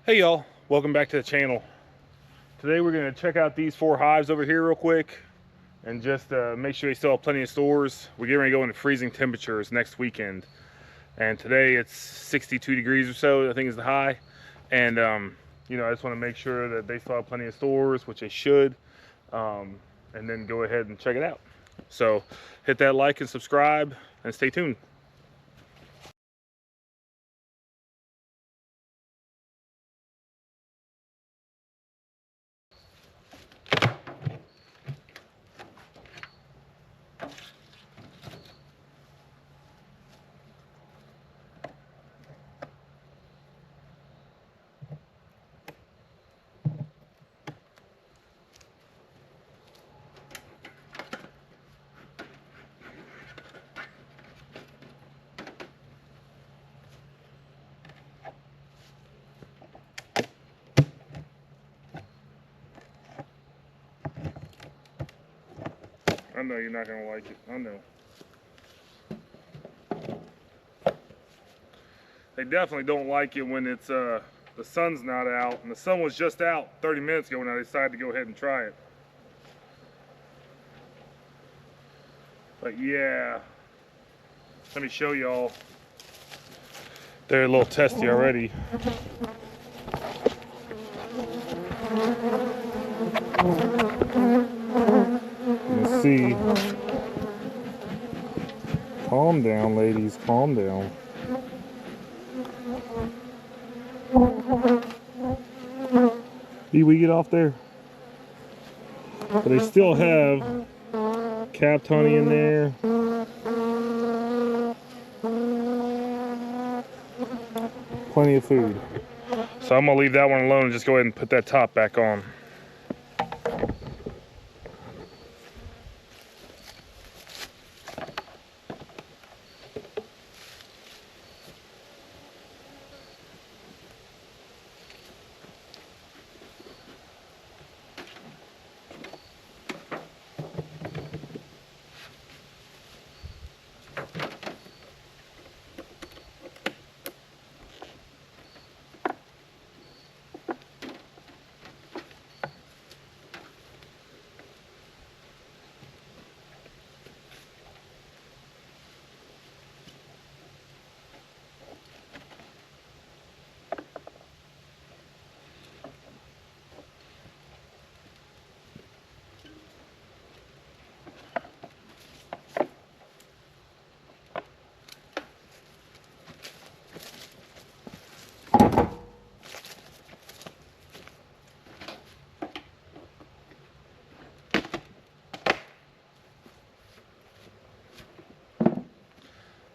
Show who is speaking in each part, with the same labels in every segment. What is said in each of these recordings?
Speaker 1: Hey y'all, welcome back to the channel. Today we're going to check out these 4 hives over here real quick and just make sure they still have plenty of stores. We're getting ready to go into freezing temperatures next weekend, and today it's 62 degrees or so I think is the high, and you know, I just want to make sure that they still have plenty of stores, which they should, and then go ahead and check it out. So hit that like and subscribe and stay tuned. I know you're not going to like it. I know. They definitely don't like it when it's the sun's not out, and the sun was just out 30 minutes ago when I decided to go ahead and try it. But yeah, let me show y'all. They're a little testy already. Let's see. Calm down, ladies, calm down. Bee, we get off there. But they still have capped honey in there. Plenty of food. So I'm gonna leave that one alone and just go ahead and put that top back on.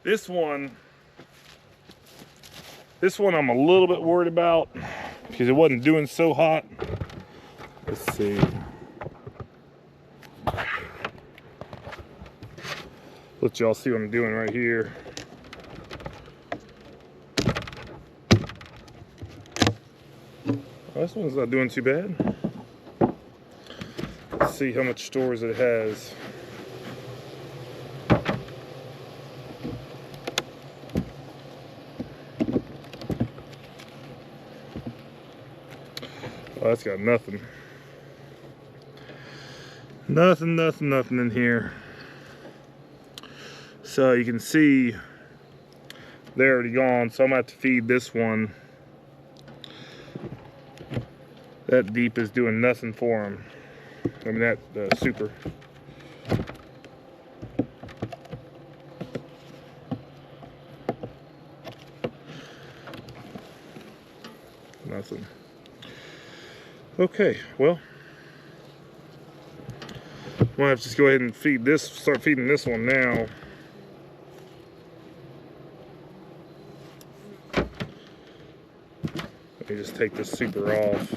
Speaker 1: This one I'm a little bit worried about because it wasn't doing so hot. Let's see. Let y'all see what I'm doing right here. Oh, this one's not doing too bad. Let's see how much stores it has. Oh, that's got nothing. Nothing in here. So you can see they're already gone, so I'm gonna have to feed this one. That deep is doing nothing for him. I mean, that super. Nothing. Okay, well, I'm gonna have to just go ahead and feed this, start feeding this one now. Let me just take this super off.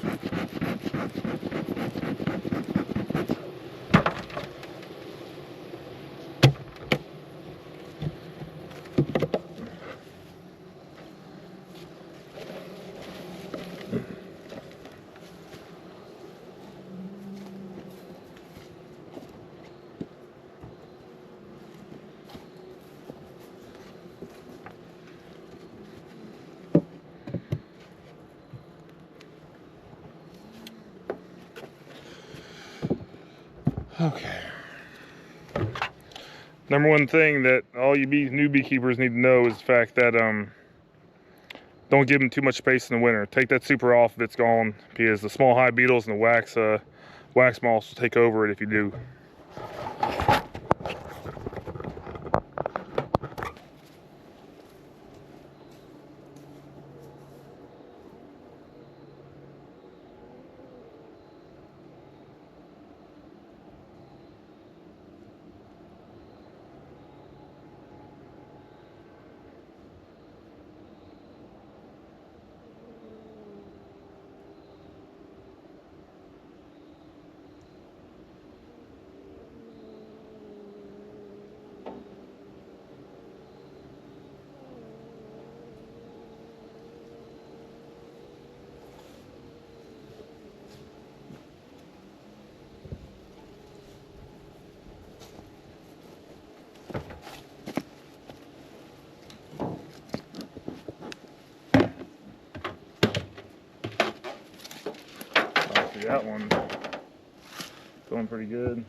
Speaker 1: Okay. Number one thing that all you new beekeepers need to know is the fact that don't give them too much space in the winter. Take that super off if it's gone, because the small hive beetles and the wax moths will take over it if you do. That one going pretty good.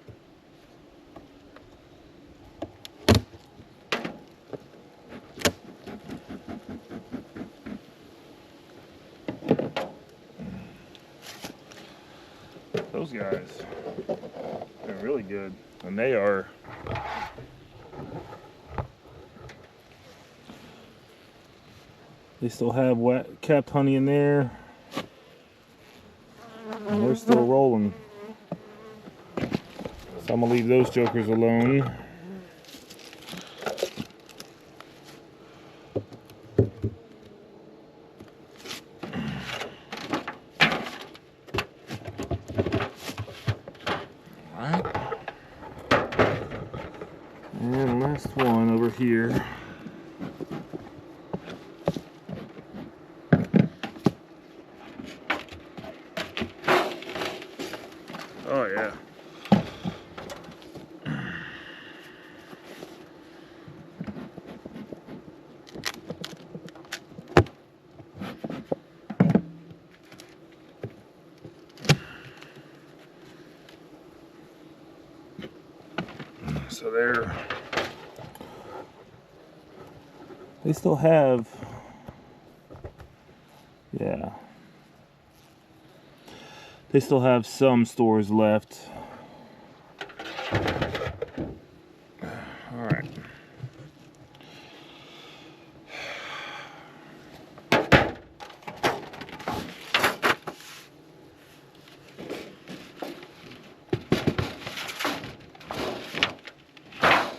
Speaker 1: Those guys are really good, and they still have capped honey in there. And they're still rolling. So I'm gonna leave those jokers alone. Alright. And last one over here. Oh yeah. So they still have, yeah. They still have some stores left. All right.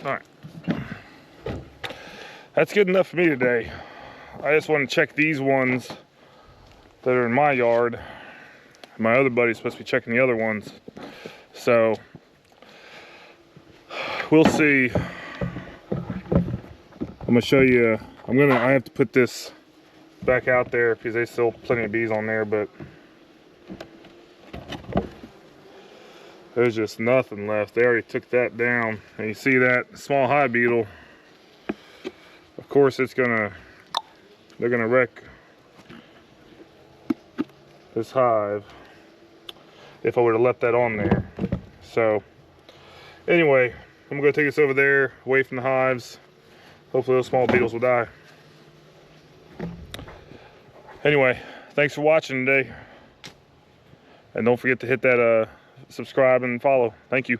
Speaker 1: All right. That's good enough for me today. I just want to check these ones that are in my yard. My other buddy's supposed to be checking the other ones. So we'll see. I'm gonna show you. I have to put this back out there because there's still plenty of bees on there, but there's just nothing left. They already took that down. And you see that small hive beetle. Of course they're gonna wreck this hive if I would have left that on there. So anyway, I'm gonna take this over there away from the hives. Hopefully those small beetles will die. Anyway, thanks for watching today, and don't forget to hit that subscribe and follow. Thank you.